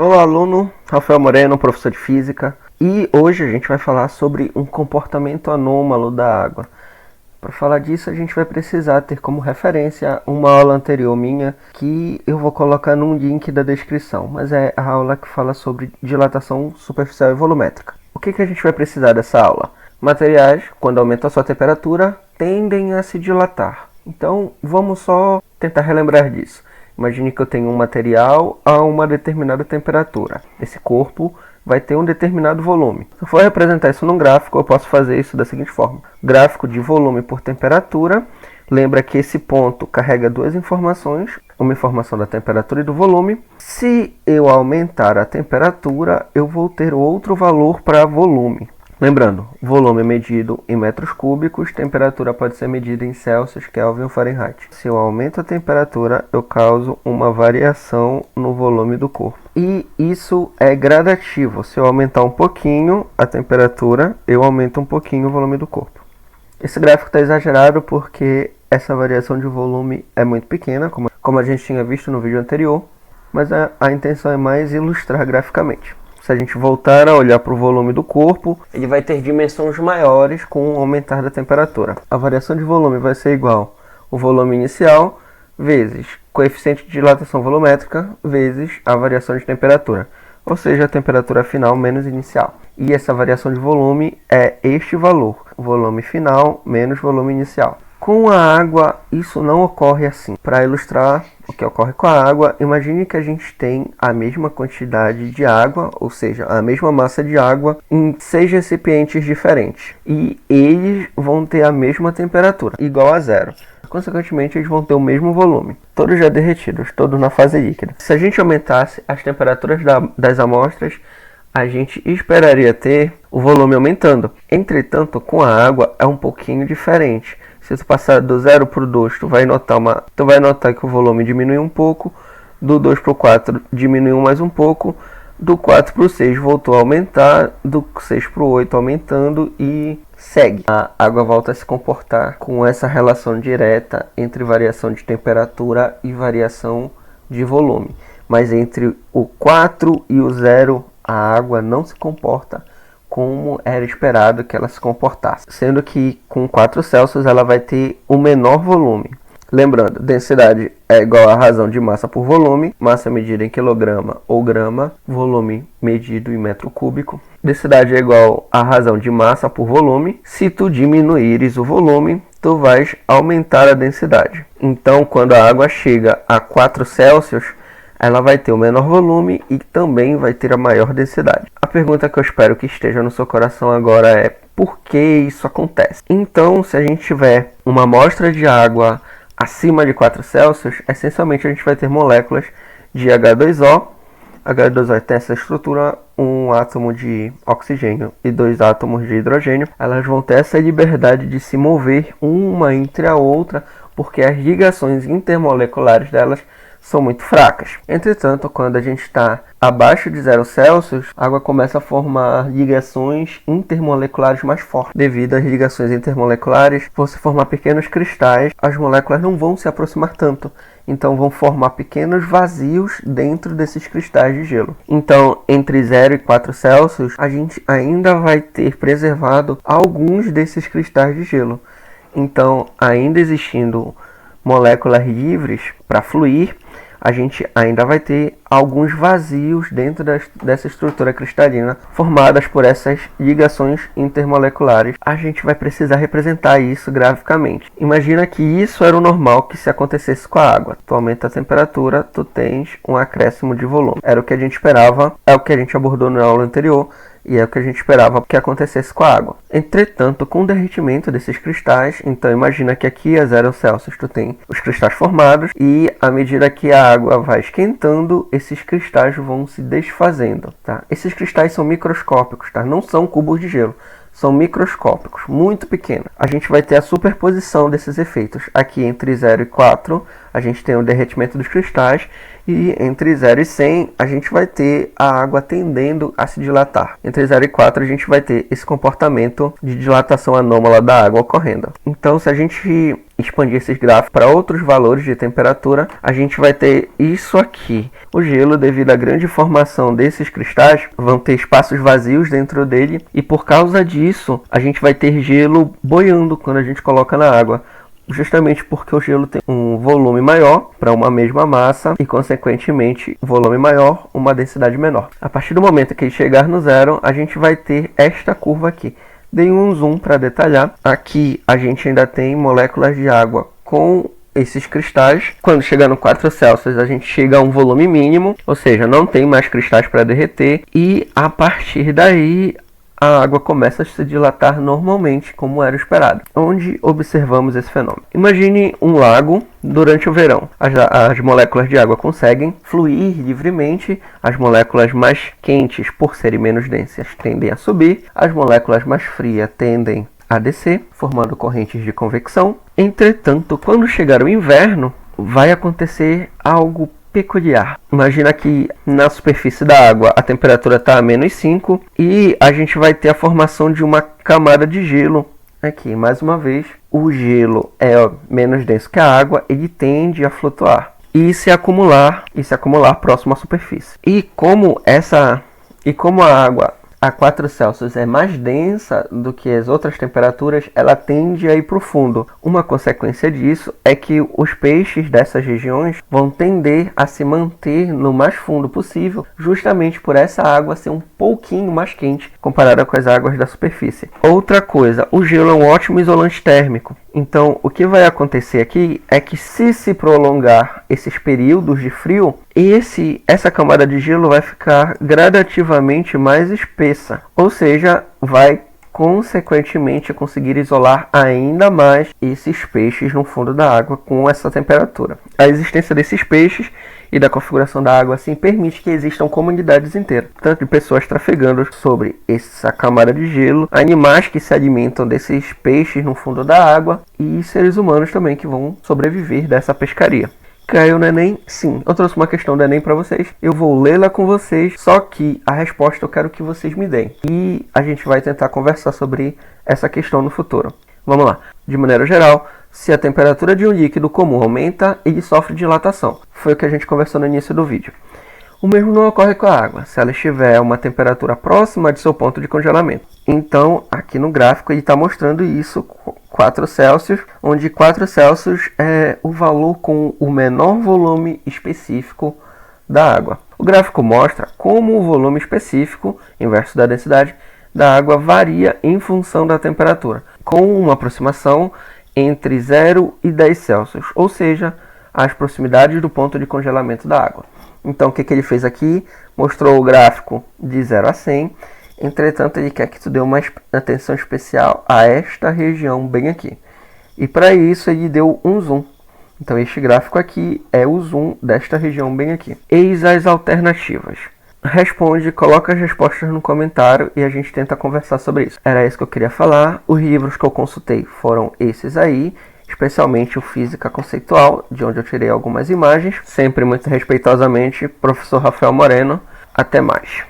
Olá, aluno. Rafael Moreno, professor de Física. E hoje a gente vai falar sobre um comportamento anômalo da água. Para falar disso, a gente vai precisar ter como referência uma aula anterior minha, que eu vou colocar num link da descrição, mas é a aula que fala sobre dilatação superficial e volumétrica. O que a gente vai precisar dessa aula? Materiais, quando aumenta a sua temperatura, tendem a se dilatar. Então, vamos só tentar relembrar disso. Imagine que eu tenho um material a uma determinada temperatura. Esse corpo vai ter um determinado volume. Se eu for representar isso num gráfico, eu posso fazer isso da seguinte forma. Gráfico de volume por temperatura. Lembra que esse ponto carrega duas informações. Uma informação da temperatura e do volume. Se eu aumentar a temperatura, eu vou ter outro valor para volume. Lembrando, volume é medido em metros cúbicos, temperatura pode ser medida em Celsius, Kelvin ou Fahrenheit. Se eu aumento a temperatura, eu causo uma variação no volume do corpo. E isso é gradativo. Se eu aumentar um pouquinho a temperatura, eu aumento um pouquinho o volume do corpo. Esse gráfico está exagerado porque essa variação de volume é muito pequena, como a gente tinha visto no vídeo anterior, mas a intenção é mais ilustrar graficamente. Se a gente voltar a olhar para o volume do corpo, ele vai ter dimensões maiores com o aumentar da temperatura. A variação de volume vai ser igual o volume inicial vezes coeficiente de dilatação volumétrica vezes a variação de temperatura, ou seja, a temperatura final menos inicial. E essa variação de volume é este valor, volume final menos volume inicial. Com a água, isso não ocorre assim. Para ilustrar o que ocorre com a água, imagine que a gente tem a mesma quantidade de água, ou seja, a mesma massa de água, em 6 recipientes diferentes. E eles vão ter a mesma temperatura, igual a zero. Consequentemente, eles vão ter o mesmo volume, todos já derretidos, todos na fase líquida. Se a gente aumentasse as temperaturas das amostras, a gente esperaria ter o volume aumentando. Entretanto, com a água é um pouquinho diferente. Se tu passar do 0 para o 2, tu vai notar que o volume diminui um pouco, do 2 para o 4 diminuiu mais um pouco, do 4 para o 6 voltou a aumentar, do 6 para o 8 aumentando e segue. A água volta a se comportar com essa relação direta entre variação de temperatura e variação de volume. Mas entre o 4 e o 0, a água não se comporta como era esperado que ela se comportasse, sendo que com 4 Celsius ela vai ter o menor volume. Lembrando, densidade é igual à razão de massa por volume, massa medida em quilograma ou grama, volume medido em metro cúbico. Densidade é igual à razão de massa por volume. Se tu diminuires o volume, tu vais aumentar a densidade. Então, quando a água chega a 4 Celsius, ela vai ter o menor volume e também vai ter a maior densidade. A pergunta que eu espero que esteja no seu coração agora é: por que isso acontece? Então, se a gente tiver uma amostra de água acima de 4 Celsius, essencialmente a gente vai ter moléculas de H2O. H2O tem essa estrutura, um átomo de oxigênio e 2 átomos de hidrogênio. Elas vão ter essa liberdade de se mover uma entre a outra, porque as ligações intermoleculares delas são muito fracas. Entretanto, quando a gente está abaixo de 0 Celsius, a água começa a formar ligações intermoleculares mais fortes. Devido às ligações intermoleculares, por se formar pequenos cristais, as moléculas não vão se aproximar tanto. Então vão formar pequenos vazios dentro desses cristais de gelo. Então, entre 0 e 4 Celsius, a gente ainda vai ter preservado alguns desses cristais de gelo. Então, ainda existindo moléculas livres para fluir, a gente ainda vai ter alguns vazios dentro dessa estrutura cristalina formadas por essas ligações intermoleculares. A gente vai precisar representar isso graficamente. Imagina que isso era o normal que se acontecesse com a água. Tu aumenta a temperatura, tu tens um acréscimo de volume. Era o que a gente esperava, é o que a gente abordou na aula anterior, e é o que a gente esperava que acontecesse com a água. Entretanto, com o derretimento desses cristais, então imagina que aqui a 0 Celsius tu tem os cristais formados, e à medida que a água vai esquentando, esses cristais vão se desfazendo, tá? Esses cristais são microscópicos, tá? Não são cubos de gelo, são microscópicos, muito pequenos. A gente vai ter a superposição desses efeitos. Aqui entre 0 e 4, a gente tem o derretimento dos cristais, e entre 0 e 100, a gente vai ter a água tendendo a se dilatar. Entre 0 e 4, a gente vai ter esse comportamento de dilatação anômala da água ocorrendo. Então, se a gente expandir esses gráficos para outros valores de temperatura, a gente vai ter isso aqui. O gelo, devido à grande formação desses cristais, vão ter espaços vazios dentro dele e por causa disso a gente vai ter gelo boiando quando a gente coloca na água. Justamente porque o gelo tem um volume maior para uma mesma massa e, consequentemente, volume maior, uma densidade menor. A partir do momento que ele chegar no zero, a gente vai ter esta curva aqui. Dei um zoom para detalhar. Aqui a gente ainda tem moléculas de água com esses cristais. Quando chegar no 4 Celsius, a gente chega a um volume mínimo, ou seja, não tem mais cristais para derreter. E a partir daí, a água começa a se dilatar normalmente, como era esperado. Onde observamos esse fenômeno? Imagine um lago durante o verão. As moléculas de água conseguem fluir livremente. As moléculas mais quentes, por serem menos densas, tendem a subir. As moléculas mais frias tendem a descer, formando correntes de convecção. Entretanto, quando chegar o inverno, vai acontecer algo peculiar. Imagina que na superfície da água a temperatura está a -5 e a gente vai ter a formação de uma camada de gelo. Aqui, mais uma vez, o gelo é menos denso que a água, ele tende a flutuar e se acumular próximo à superfície. E como a água a 4 Celsius é mais densa do que as outras temperaturas, ela tende a ir para o fundo. Uma consequência disso é que os peixes dessas regiões vão tender a se manter no mais fundo possível, justamente por essa água ser um pouquinho mais quente comparada com as águas da superfície. Outra coisa, o gelo é um ótimo isolante térmico. Então, o que vai acontecer aqui é que se prolongar esses períodos de frio, essa camada de gelo vai ficar gradativamente mais espessa, ou seja, vai consequentemente conseguir isolar ainda mais esses peixes no fundo da água com essa temperatura. A existência desses peixes e da configuração da água assim permite que existam comunidades inteiras, tanto de pessoas trafegando sobre essa camada de gelo, animais que se alimentam desses peixes no fundo da água e seres humanos também que vão sobreviver dessa pescaria. Caiu no Enem? Sim. Eu trouxe uma questão do Enem para vocês. Eu vou lê-la com vocês, só que a resposta eu quero que vocês me deem. E a gente vai tentar conversar sobre essa questão no futuro. Vamos lá. De maneira geral, se a temperatura de um líquido comum aumenta, ele sofre dilatação. Foi o que a gente conversou no início do vídeo. O mesmo não ocorre com a água, se ela estiver a uma temperatura próxima de seu ponto de congelamento. Então, aqui no gráfico, ele está mostrando isso, 4 Celsius, onde 4 Celsius é o valor com o menor volume específico da água. O gráfico mostra como o volume específico, inverso da densidade, da água varia em função da temperatura, com uma aproximação entre 0 e 10 Celsius, ou seja, as proximidades do ponto de congelamento da água. Então, o que ele fez aqui? Mostrou o gráfico de 0 a 100. Entretanto, ele quer que tu dê uma atenção especial a esta região bem aqui. E para isso, ele deu um zoom. Então, este gráfico aqui é o zoom desta região bem aqui. Eis as alternativas. Responde, coloca as respostas no comentário e a gente tenta conversar sobre isso. Era isso que eu queria falar. Os livros que eu consultei foram esses aí. Especialmente o Física Conceitual, de onde eu tirei algumas imagens. Sempre muito respeitosamente, professor Rafael Moreno. Até mais.